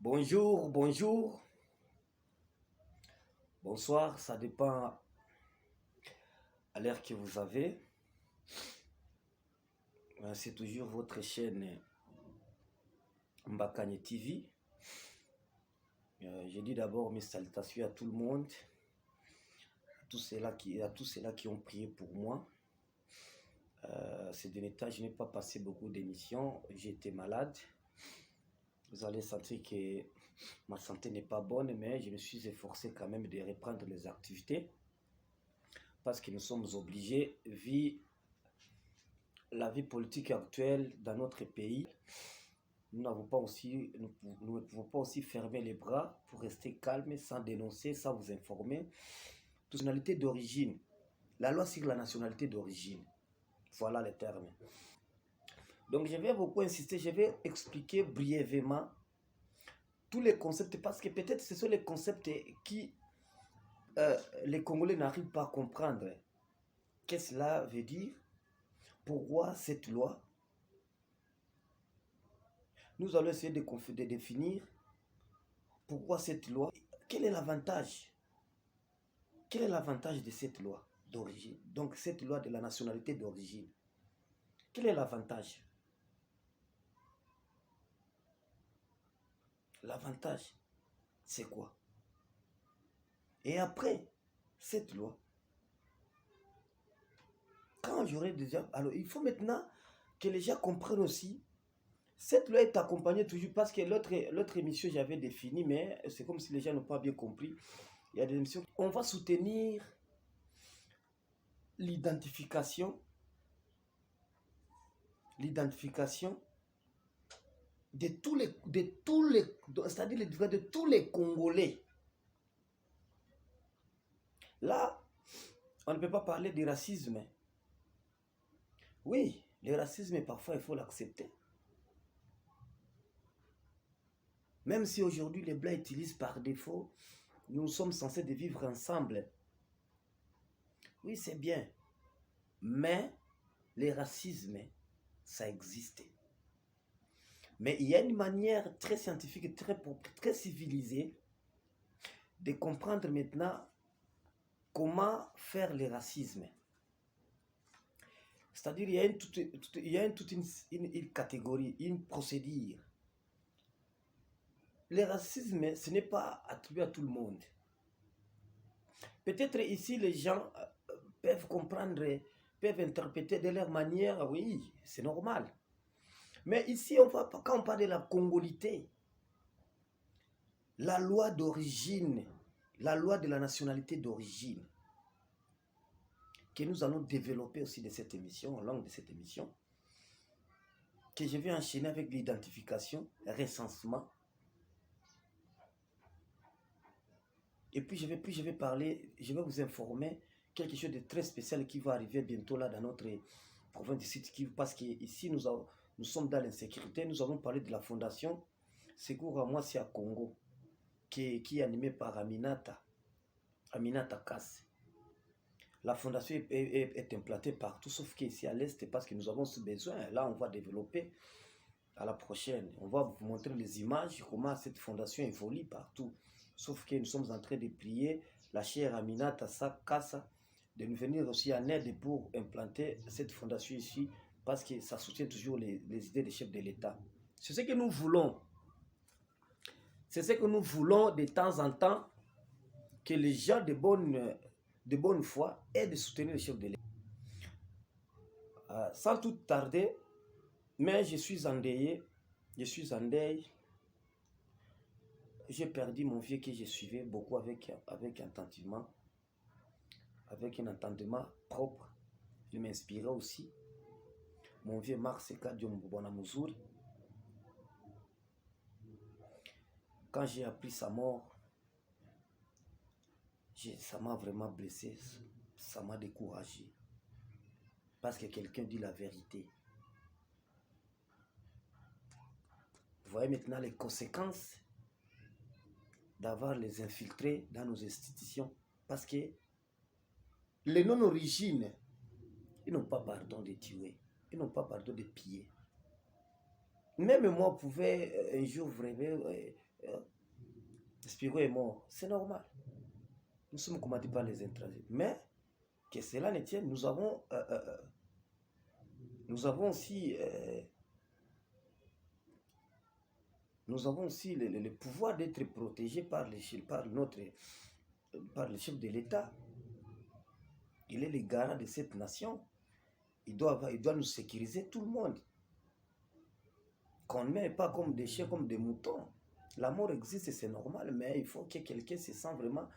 Bonjour, bonjour, bonsoir, ça dépend à l'heure que vous avez. C'est toujours votre chaîne Mbakanye TV. Je dis d'abord mes salutations à tout le monde, à tous ceux-là qui ont prié pour moi. Ces derniers temps, je n'ai pas passé beaucoup d'émissions, j'étais malade. Vous allez sentir que ma santé n'est pas bonne, mais je me suis efforcé quand même de reprendre les activités parce que nous sommes obligés, vu la vie politique actuelle dans notre pays. Nous ne pouvons pas aussi fermer les bras pour rester calme, sans dénoncer, sans vous informer. Nationalité d'origine. La loi sur la nationalité d'origine. Voilà les termes. Donc je vais beaucoup insister, je vais expliquer brièvement tous les concepts, parce que peut-être ce sont les concepts qui les Congolais n'arrivent pas à comprendre. Qu'est-ce que cela veut dire? Pourquoi cette loi? Nous allons essayer de définir pourquoi cette loi. Quel est l'avantage? Quel est l'avantage de cette loi d'origine? Donc cette loi de la nationalité d'origine. Quel est l'avantage? L'avantage, c'est quoi? Et après cette loi, quand j'aurai déjà... Alors il faut maintenant que les gens comprennent aussi. Cette loi est accompagnée toujours, parce que l'autre émission j'avais défini, mais c'est comme si les gens n'ont pas bien compris. Il y a des émissions. On va soutenir l'identification c'est-à-dire les droits de tous les Congolais. Là, on ne peut pas parler de racisme. Oui, le racisme, parfois, il faut l'accepter. Même si aujourd'hui les Blancs utilisent par défaut, nous sommes censés de vivre ensemble. Oui, c'est bien. Mais le racisme, ça existe. Mais il y a une manière très scientifique, très civilisée de comprendre maintenant comment faire le racisme. C'est-à-dire il y a toute une catégorie, une procédure. Le racisme, ce n'est pas attribué à tout le monde. Peut-être ici, les gens peuvent comprendre, peuvent interpréter de leur manière, oui, c'est normal. Mais ici, quand on parle de la congolité, la loi d'origine, la loi de la nationalité d'origine, que nous allons développer aussi de cette émission, au long de cette émission, que je vais enchaîner avec l'identification, recensement. Et puis je vais parler, je vais vous informer quelque chose de très spécial qui va arriver bientôt là dans notre province du Sud Kivu, parce qu'ici nous sommes dans l'insécurité. Nous avons parlé de la fondation Secours à moi, c'est à Congo, qui est animée par Aminata Kass. La fondation est implantée partout, sauf qu'ici à l'Est, parce que nous avons ce besoin. Là, on va développer à la prochaine. On va vous montrer les images, comment cette fondation évolue partout. Sauf que nous sommes en train de prier la chère Aminata Kassa de nous venir aussi en aide pour implanter cette fondation ici, parce que ça soutient toujours les idées des chefs de l'État. C'est ce que nous voulons. C'est ce que nous voulons de temps en temps, que les gens de bonne foi aient de soutenir les chefs de l'État. Sans tout tarder, mais je suis endeuillé, en deuil. J'ai perdu mon vieux que je suivais beaucoup avec un entendement propre. Je m'inspirais aussi. Mon vieux Marc Bonamuzuri. Quand j'ai appris sa mort, ça m'a vraiment blessé, ça m'a découragé. Parce que quelqu'un dit la vérité. Vous voyez maintenant les conséquences d'avoir les infiltrés dans nos institutions. Parce que les non-origines, ils n'ont pas pardon de tuer. Ils n'ont pas pardon de piller. Même moi, je pouvais un jour rêver Euh, Spirou est mort. C'est normal. Nous sommes commandés par les intransigeants. Mais, que cela ne tienne, nous avons aussi, le pouvoir d'être protégés par par le chef de l'État. Il est le garant de cette nation. Il doit nous sécuriser tout le monde. Qu'on ne met pas comme des chiens, comme des moutons. La mort existe, c'est normal, mais il faut que quelqu'un se sente vraiment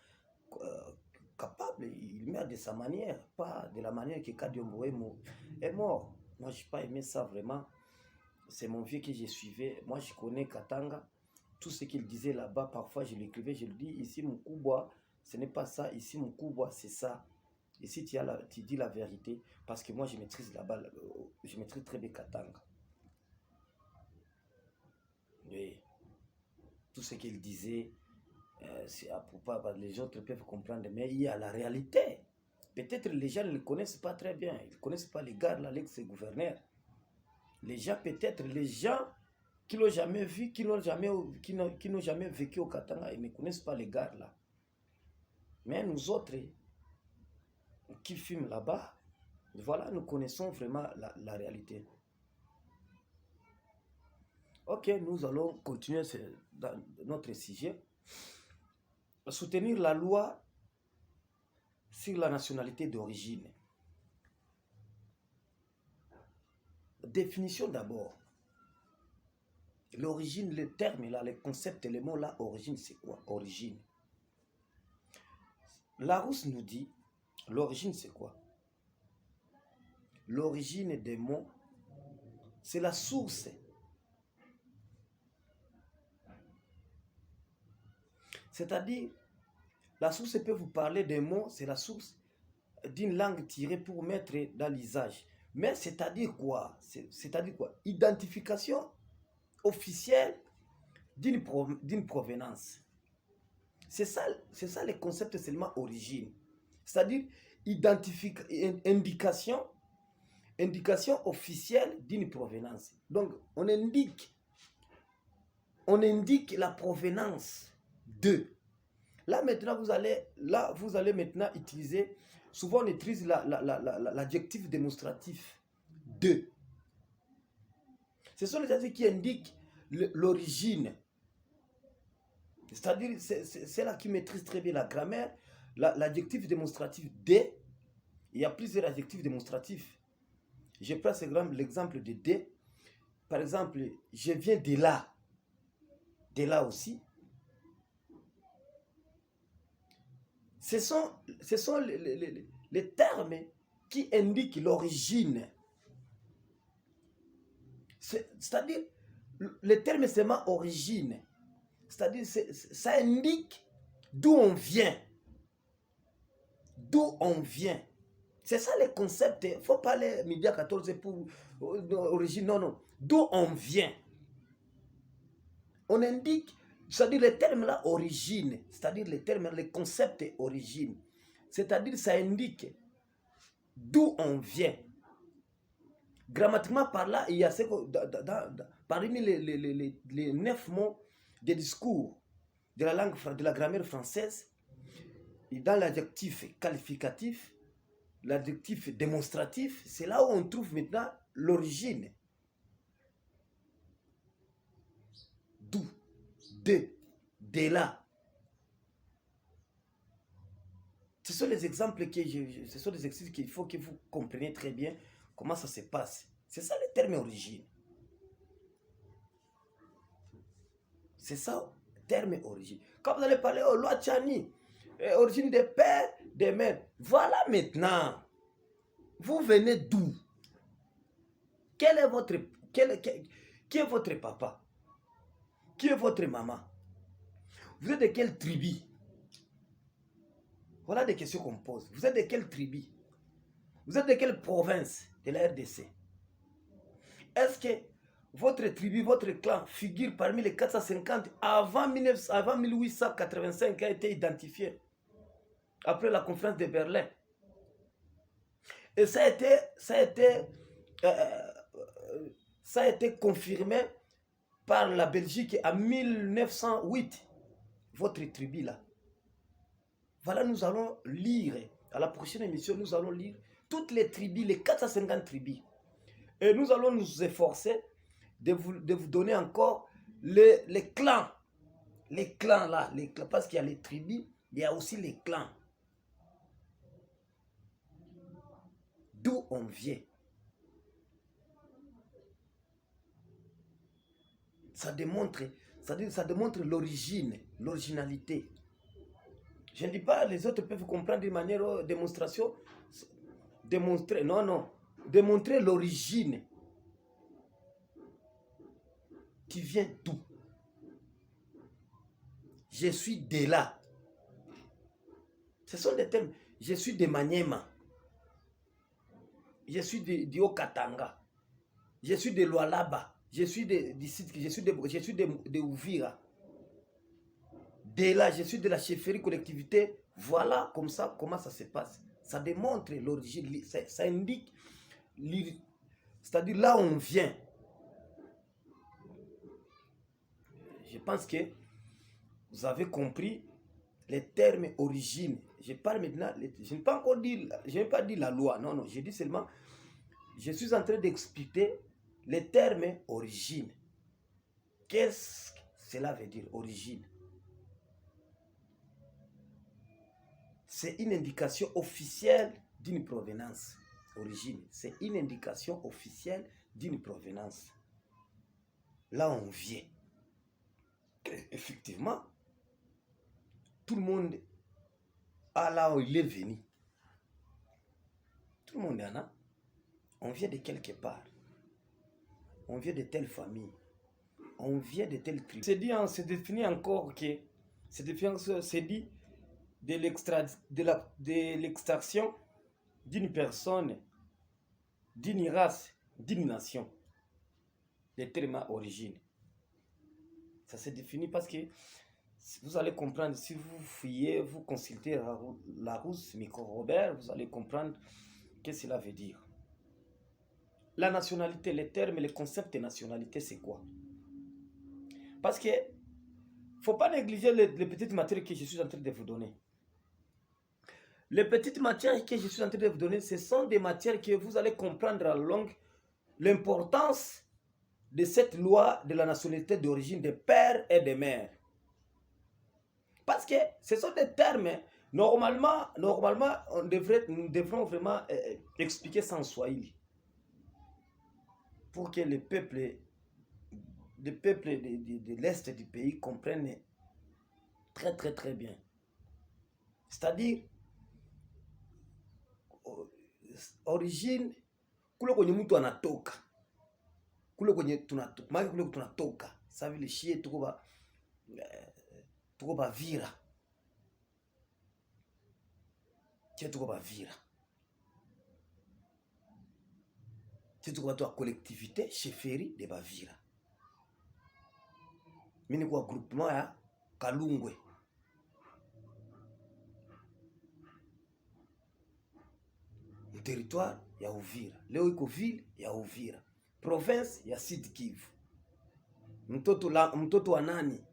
euh, capable. Il meurt de sa manière, pas de la manière que Kadiombo est mort. Moi, je n'ai pas aimé ça vraiment. C'est mon vieux que je suivais. Moi, je connais Katanga. Tout ce qu'il disait là-bas, parfois, je l'écrivais, je le dis. Ici, Moukouba, ce n'est pas ça. Ici, Moukouba, c'est ça. Ici, tu dis la vérité. Parce que moi, je maîtrise là-bas. Je maîtrise très bien Katanga. Oui. Tout ce qu'il disait, c'est à propos, les autres peuvent comprendre, mais il y a la réalité. Peut-être les gens ne le connaissent pas très bien, ils ne connaissent pas les gars, l'ex-gouverneur. Les gens, peut-être les gens qui n'ont jamais vu, qui n'ont jamais vécu au Katanga, ils ne connaissent pas les gars là. Mais nous autres, qui fument là-bas, voilà, nous connaissons vraiment la réalité. Ok, nous allons continuer dans notre sujet. Soutenir la loi sur la nationalité d'origine. Définition d'abord. L'origine, le terme là, le concept, les mots là, origine, c'est quoi? Origine. Larousse nous dit, l'origine c'est quoi? L'origine des mots, c'est la source. C'est-à-dire, la source peut vous parler des mots, c'est la source d'une langue tirée pour mettre dans l'usage. Mais c'est-à-dire quoi? C'est-à-dire quoi? Identification officielle d'une provenance. C'est ça le concept seulement origine. C'est-à-dire indication officielle d'une provenance. Donc, on indique la provenance de. Là, maintenant, vous allez maintenant utiliser, souvent on utilise l'adjectif démonstratif de. Ce sont les adjectifs qui indiquent l'origine. C'est-à-dire, c'est là qui maîtrise très bien la grammaire. L'adjectif démonstratif de, il y a plusieurs adjectifs démonstratifs. Je prends l'exemple de de. Par exemple, je viens de là. De là aussi. Ce sont les termes qui indiquent l'origine. C'est-à-dire, le terme c'est ma origine. C'est-à-dire, ça indique d'où on vient. D'où on vient. C'est ça le concept. Il ne faut pas aller midi à 14 pour origine. Non, non. D'où on vient. On indique, c'est-à-dire le terme là, origine. C'est-à-dire le terme, le concept origine. C'est-à-dire, ça indique d'où on vient. Grammatiquement par là, il y a parmi les 9 mots des discours de la langue, de la grammaire française, dans l'adjectif qualificatif, l'adjectif démonstratif, c'est là où on trouve maintenant l'origine. D'où, de là. Ce sont les exemples ce sont des exercices qu'il faut que vous compreniez très bien comment ça se passe. C'est ça le terme origine. C'est ça le terme origine. Quand vous allez parler aux lois Tchani, origine des pères, des mères, voilà maintenant. Vous venez d'où? Qui est votre papa? Qui est votre maman? Vous êtes de quelle tribu? Voilà des questions qu'on pose. Vous êtes de quelle tribu? Vous êtes de quelle province de la RDC? Est-ce que votre tribu, votre clan figure parmi les 450 avant 1885 a été identifié après la conférence de Berlin? Et ça a été confirmé par la Belgique en 1908. Votre tribu là. Voilà, nous allons lire, à la prochaine émission, nous allons lire toutes les tribus, les 450 tribus. Et nous allons nous efforcer de vous donner encore les clans. Les clans là, les clans, parce qu'il y a les tribus, il y a aussi les clans. D'où on vient. Ça démontre l'origine, l'originalité. Je ne dis pas les autres peuvent comprendre d'une manière démonstration. Démontrer, non. Démontrer l'origine. Tu viens d'où? Je suis de là. Ce sont des termes. Je suis de Maniema. Je suis de Haut-Katanga. Je suis de Lualaba. Je suis de Uvira. De là, je suis de la chefferie collectivité. Voilà comme ça, comment ça se passe. Ça démontre l'origine, ça indique, c'est-à-dire là où on vient. Je pense que vous avez compris les termes origine. Je parle maintenant, je n'ai pas encore dit, je n'ai pas dit la loi, non, je dis seulement, je suis en train d'expliquer les termes origine. Qu'est-ce que cela veut dire, origine? C'est une indication officielle d'une provenance. Origine, c'est une indication officielle d'une provenance. Là, on vient. Effectivement, tout le monde a là où il est venu. Tout le monde en a. On vient de quelque part. On vient de telle famille. On vient de telle tribu. C'est défini encore que c'est dit de l'extraction d'une personne, d'une race, d'une nation. Le terme origine. Ça se définit parce que vous allez comprendre, si vous fouillez, vous consultez Larousse, Micro-Robert, vous allez comprendre ce que cela veut dire. La nationalité, les termes, les concepts de nationalité, c'est quoi? Parce que il ne faut pas négliger les petites matières que je suis en train de vous donner. Les petites matières que je suis en train de vous donner, ce sont des matières que vous allez comprendre à la longue l'importance de cette loi de la nationalité d'origine des pères et des mères. Parce que ce sont des termes, normalement nous devrons vraiment expliquer sans Swahili. Pour que les peuples de l'Est du pays comprennent très bien. C'est-à-dire, origine, kule kwenye mtu anatoka. Kule kwenye tunatoka. Maana kule tunatoka. Sasa vile shie tuko Bavira. Shie tuko Bavira. Shie tuko watu wa collectivité chefferie de Bavira. Mimi kwa groupement ya Kalungwe. Territoire ya Uvira. Leo iko ville ya Uvira. Province ya Sud Kivu. Mtoto wa nani?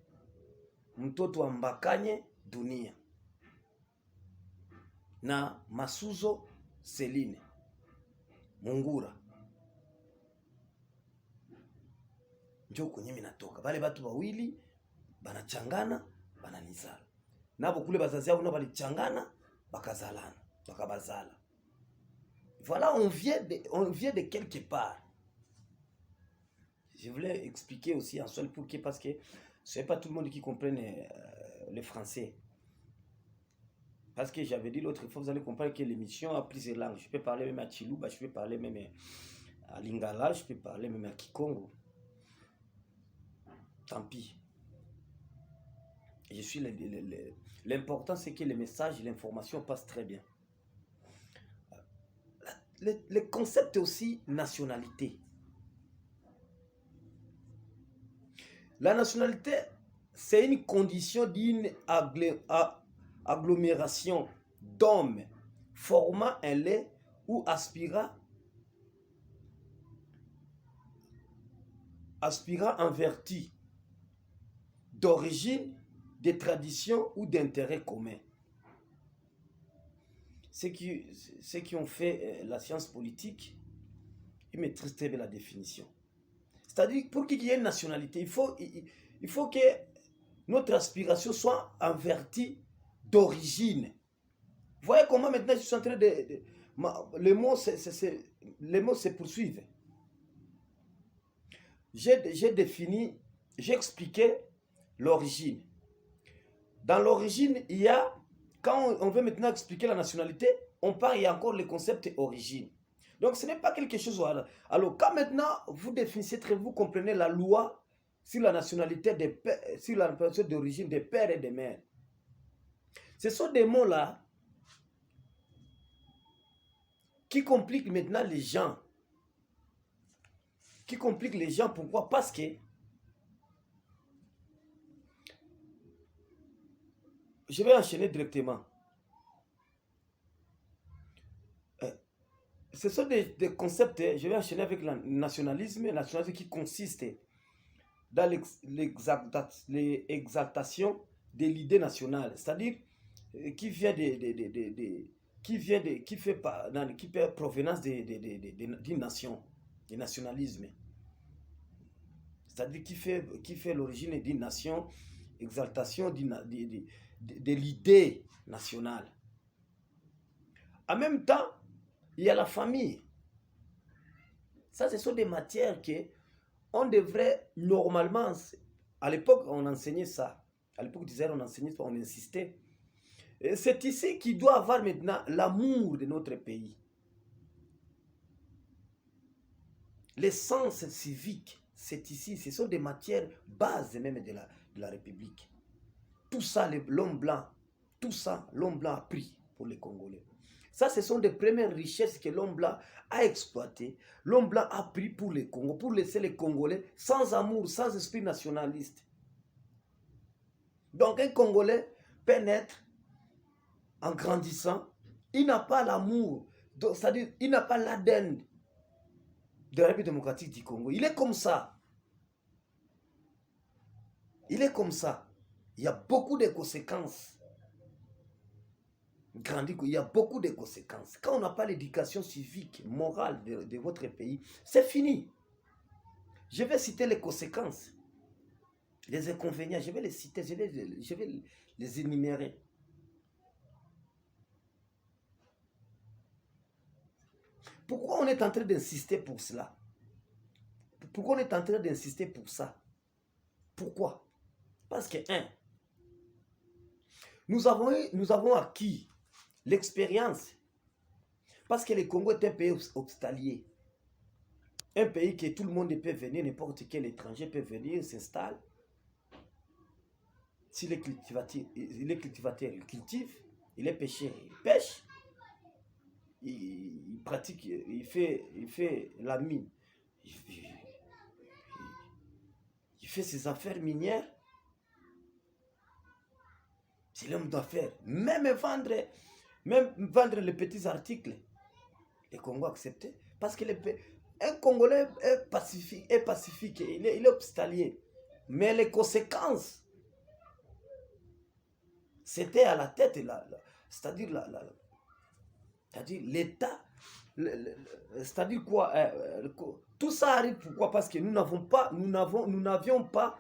Mtoto wa Mbakanye Dunia. Na Masuzo Celine Mungura. Njo kwenye mimi natoka. Wale watu wawili banachangana, bananizala. Nabo kule bazazi yao nabo balichangana, bakazalana, bakabazala. Voilà, on vient de quelque part. Je voulais expliquer aussi en seul pour que, parce que ce n'est pas tout le monde qui comprenne le français. Parce que j'avais dit l'autre fois, vous allez comprendre que l'émission a plusieurs langues. Je peux parler même à Chiluba, je peux parler même à Lingala, je peux parler même à Kikongo. Tant pis. L'important, c'est que les messages, l'information passe très bien. Le concept aussi nationalité. La nationalité, c'est une condition d'une agglomération d'hommes formant un lait ou aspirant aspirant en vertu d'origine, de tradition ou d'intérêt commun. Ceux qui ont fait la science politique, ils maîtrisent très bien la définition. C'est-à-dire, pour qu'il y ait une nationalité, il faut que notre aspiration soit en vertu d'origine. Vous voyez comment maintenant je suis en train les mots se poursuivent. J'ai défini, j'ai expliqué l'origine. Dans l'origine, il y a, quand on veut maintenant expliquer la nationalité, on parle, il y a encore le concept origine. Donc ce n'est pas quelque chose. Alors quand maintenant vous définissez très, vous comprenez la loi sur la nationalité des pères, sur la personne d'origine des pères et des mères. Ce sont des mots-là qui compliquent maintenant les gens. Qui compliquent les gens, pourquoi? Parce que je vais enchaîner directement. Ce sont des concepts, je vais enchaîner avec le nationalisme qui consiste dans l'exaltation de l'idée nationale, c'est-à-dire qui fait provenance d'une nation, du nationalisme, c'est-à-dire qui fait l'origine d'une nation, exaltation de l'idée nationale. En même temps, il y a la famille. Ça, ce sont des matières que on devrait normalement, à l'époque, on enseignait ça. À l'époque du Zaïre, on enseignait ça, on insistait. C'est ici qu'il doit avoir maintenant l'amour de notre pays. L'essence civique, c'est ici. Ce sont des matières bases même de la République. Tout ça, l'homme blanc, tout ça, l'homme blanc a pris pour les Congolais. Ça, ce sont des premières richesses que l'homme blanc a exploitées. L'homme blanc a pris pour les Congolais, pour laisser les Congolais sans amour, sans esprit nationaliste. Donc un Congolais peut naître en grandissant, il n'a pas l'amour, c'est-à-dire il n'a pas l'ADN de la République démocratique du Congo. Il est comme ça. Il est comme ça. Il y a beaucoup de conséquences. Il y a beaucoup de conséquences. Quand on n'a pas l'éducation civique, morale de votre pays, c'est fini. Je vais citer les conséquences, les inconvénients, je vais les citer, je vais les énumérer. Pourquoi on est en train d'insister pour cela? Pourquoi on est en train d'insister pour ça? Pourquoi? Parce que, nous avons acquis l'expérience. Parce que le Congo est un pays hospitalier. Un pays que tout le monde peut venir, n'importe quel étranger peut venir, s'installe. S'il est cultivateur, il cultive. Il est pêcheur, il pêche. Il pratique, il fait la mine. Il fait ses affaires minières. C'est l'homme d'affaires. Même vendre les petits articles. Les Congos acceptaient. Parce que un Congolais est pacifique, il est hospitalier. Mais les conséquences, c'était à la tête, c'est-à-dire l'État, c'est-à-dire quoi, tout ça arrive pourquoi? Parce que nous n'avions pas,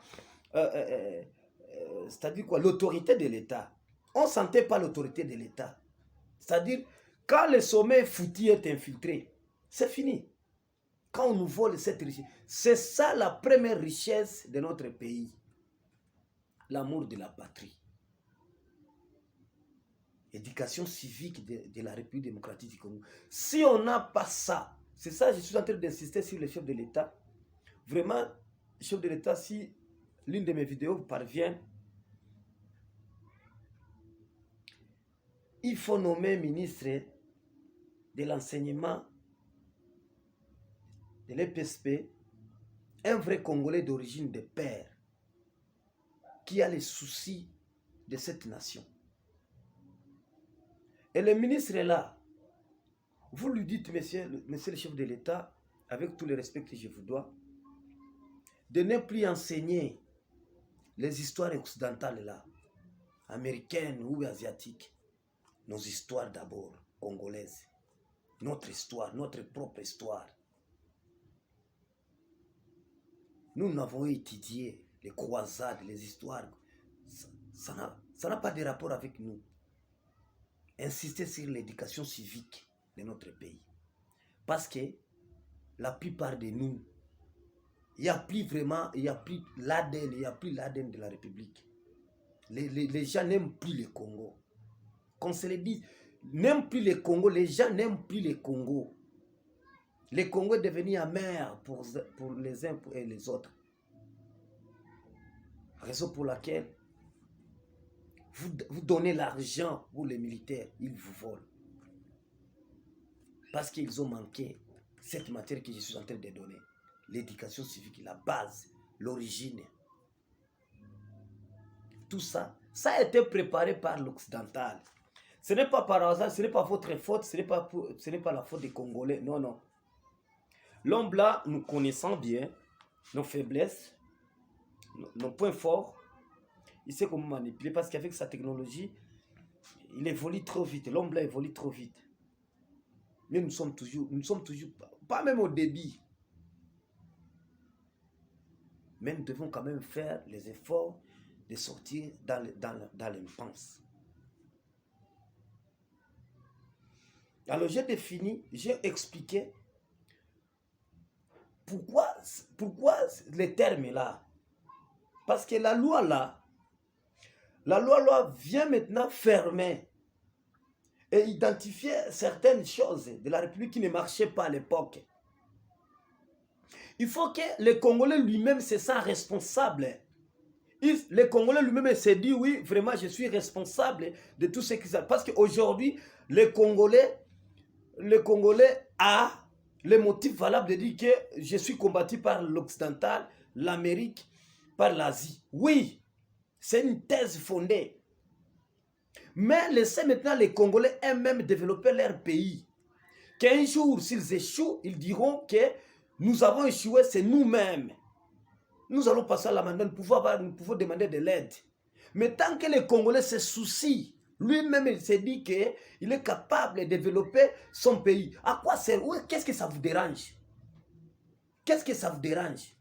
c'est-à-dire quoi, l'autorité de l'État. On ne sentait pas l'autorité de l'État. C'est-à-dire, quand le sommet foutu est infiltré, c'est fini. Quand on nous vole cette richesse, c'est ça la première richesse de notre pays. L'amour de la patrie. Éducation civique de la République démocratique du Congo. Si on n'a pas ça, c'est ça, je suis en train d'insister sur le chef de l'État. Vraiment, le chef de l'État, si l'une de mes vidéos vous parvient, il faut nommer ministre de l'enseignement, de l'EPSP, un vrai Congolais d'origine de père, qui a les soucis de cette nation. Et le ministre est là. Vous lui dites, monsieur le chef de l'État, avec tout le respect que je vous dois, de ne plus enseigner les histoires occidentales là, américaines ou asiatiques. Nos histoires d'abord, congolaises. Notre histoire, notre propre histoire. Nous n'avons étudié les croisades, les histoires. Ça n'a pas de rapport avec nous. Insister sur l'éducation civique de notre pays. Parce que la plupart de nous, il n'y a plus vraiment, il n'y a plus l'ADN de la République. Les gens n'aiment plus le Congo. Qu'on se le dise, n'aiment plus le Congo, les gens n'aiment plus le Congo. Le Congo est devenu amer pour les uns et les autres. Raison pour laquelle vous donnez l'argent pour les militaires, ils vous volent. Parce qu'ils ont manqué cette matière que je suis en train de donner. L'éducation civique, la base, l'origine. Tout ça, ça a été préparé par l'occidental. Ce n'est pas par hasard, ce n'est pas votre faute, ce n'est pas la faute des Congolais. Non, non. L'homme blanc, nous connaissons bien nos faiblesses, nos points forts. Il sait comment manipuler parce qu'avec sa technologie, il évolue trop vite. L'homme blanc évolue trop vite. Mais nous sommes toujours pas même au débit. Mais nous devons quand même faire les efforts de sortir dans l'impense. Alors j'ai défini, j'ai expliqué pourquoi les termes là. Parce que la loi vient maintenant fermer et identifier certaines choses de la République qui ne marchaient pas à l'époque. Il faut que le Congolais lui-même se sent responsable. Le Congolais lui-même se dit, oui, vraiment, je suis responsable de tout ce qui se passe. Parce qu'aujourd'hui, le Congolais a le motif valable de dire que je suis combattu par l'Occidental, l'Amérique, par l'Asie. Oui, c'est une thèse fondée. Mais laissez maintenant les Congolais eux-mêmes développer leur pays. Qu'un jour, s'ils échouent, ils diront que nous avons échoué, c'est nous-mêmes. Nous allons passer à la main, nous pouvons demander de l'aide. Mais tant que les Congolais se soucient, lui-même il se dit qu'il est capable de développer son pays. À quoi sert? Qu'est-ce que ça vous dérange? Qu'est-ce que ça vous dérange?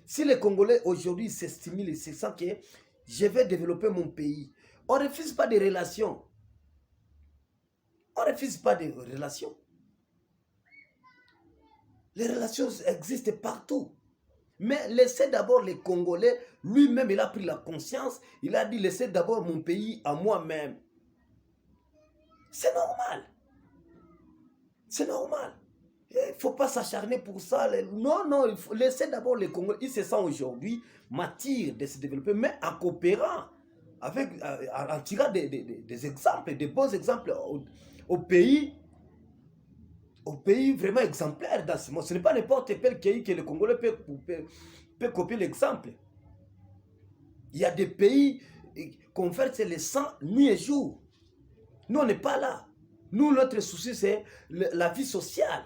Si les Congolais aujourd'hui s'estiment et se sentent que je vais développer mon pays, on ne refuse pas des relations. On ne refuse pas des relations. Les relations existent partout. Mais laissez d'abord les Congolais, lui-même il a pris la conscience, il a dit laissez d'abord mon pays à moi-même. C'est normal. C'est normal. Il ne faut pas s'acharner pour ça. Non, non, il faut laisser d'abord les Congolais. Ils se sentent aujourd'hui matière de se développer, mais en coopérant, en tirant des exemples, des bons exemples au pays vraiment exemplaire dans ce monde. Ce n'est pas n'importe quel pays que le Congolais peut copier l'exemple. Il y a des pays qu'on verse le sang nuit et jour. Nous, on n'est pas là. Nous, notre souci, c'est la vie sociale.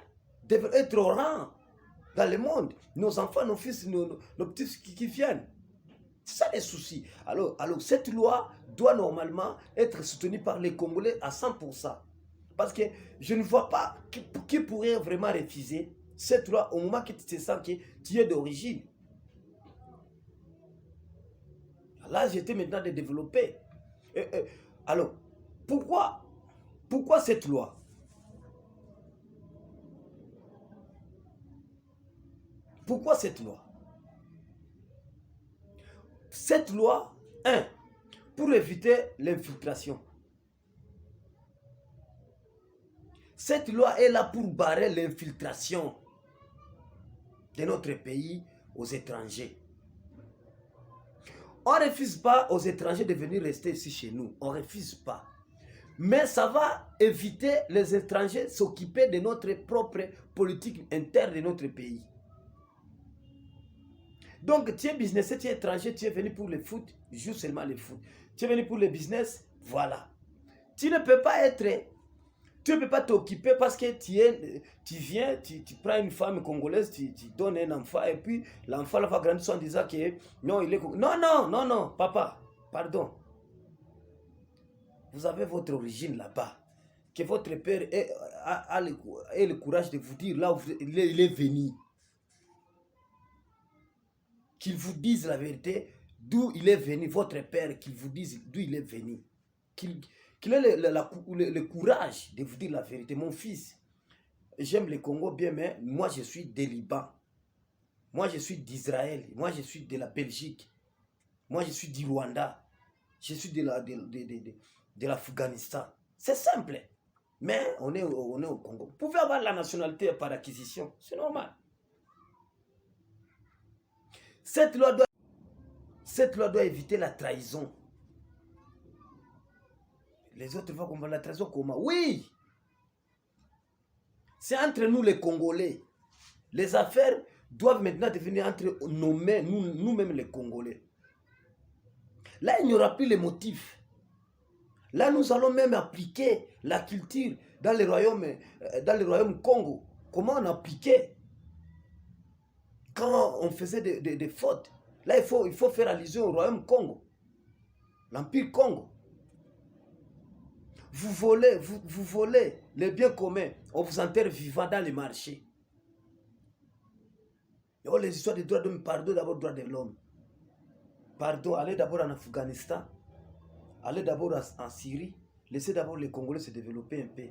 Être au rang dans le monde. Nos enfants, nos fils, nos petits qui viennent. C'est ça les soucis. Alors, cette loi doit normalement être soutenue par les Congolais à 100%. Parce que je ne vois pas qui pourrait vraiment refuser cette loi au moment que tu te sens que tu es d'origine. Là, j'étais maintenant de développer. Alors, pourquoi cette loi? Pourquoi cette loi? Cette loi, pour éviter l'infiltration. Cette loi est là pour barrer l'infiltration de notre pays aux étrangers. On ne refuse pas aux étrangers de venir rester ici chez nous. On ne refuse pas. Mais ça va éviter les étrangers s'occuper de notre propre politique interne de notre pays. Donc, tu es business, tu es étranger, tu es venu pour le foot, joue seulement le foot. Tu es venu pour le business, voilà. Tu ne peux pas être Tu ne peux pas t'occuper parce que tu viens, tu prends une femme congolaise, tu donnes un enfant, et puis l'enfant va grandir en disant que non, il est... Non, non, non, non, papa, pardon. Vous avez votre origine là-bas. Que votre père ait le courage de vous dire là où il est venu. Qu'il vous dise la vérité, d'où il est venu, votre père, qu'il vous dise d'où il est venu. Qu'il ait le courage de vous dire la vérité. Mon fils, j'aime le Congo bien, mais moi je suis des Liban. Moi je suis d'Israël. Moi je suis de la Belgique. Moi je suis du Rwanda. Je suis de l'Afghanistan. C'est simple. Mais on est au Congo. Vous pouvez avoir la nationalité par acquisition. C'est normal. Cette loi doit éviter la trahison. Les autres vont comprendre la trahison comment? Oui! C'est entre nous les Congolais. Les affaires doivent maintenant devenir entre nos mains, nous-mêmes les Congolais. Là, il n'y aura plus les motifs. Là, nous allons même appliquer la culture dans le royaume Congo. Comment on appliquait quand on faisait des fautes. Là, il faut faire allusion au royaume Congo. L'Empire Congo. Vous volez les biens communs. On vous enterre vivant dans les marchés. Et oh, les histoires des droits de l'homme, pardon d'abord droits de l'homme. Pardon, allez d'abord en Afghanistan. Allez d'abord en Syrie. Laissez d'abord les Congolais se développer un peu.